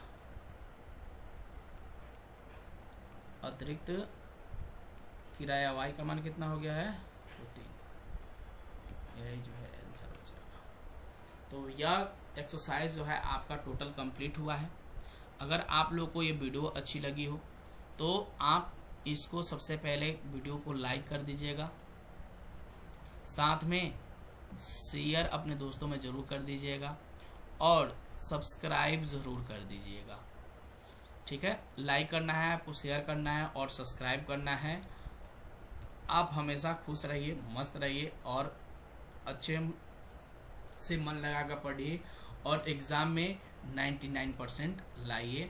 अतिरिक्त किराया y का मान कितना हो गया है तो 3। यही जो है आंसर बचेगा। तो यह एक्सरसाइज जो है आपका टोटल कंप्लीट हुआ है। अगर आप लोग को ये वीडियो अच्छी लगी हो तो आप इसको सबसे पहले वीडियो को लाइक कर दीजिएगा, साथ में शेयर अपने दोस्तों में जरूर कर दीजिएगा, और सब्सक्राइब जरूर कर दीजिएगा। ठीक है, लाइक करना है आपको, शेयर करना है और सब्सक्राइब करना है। आप हमेशा खुश रहिए, मस्त रहिए और अच्छे से मन लगाकर पढ़िए और एग्जाम में 99% लाइए।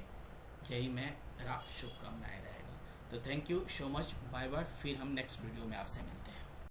यही मेरा शुभकामनाएं रहेगा। तो thank you so much, bye bye. फिर हम नेक्स्ट वीडियो में आपसे मिलते हैं।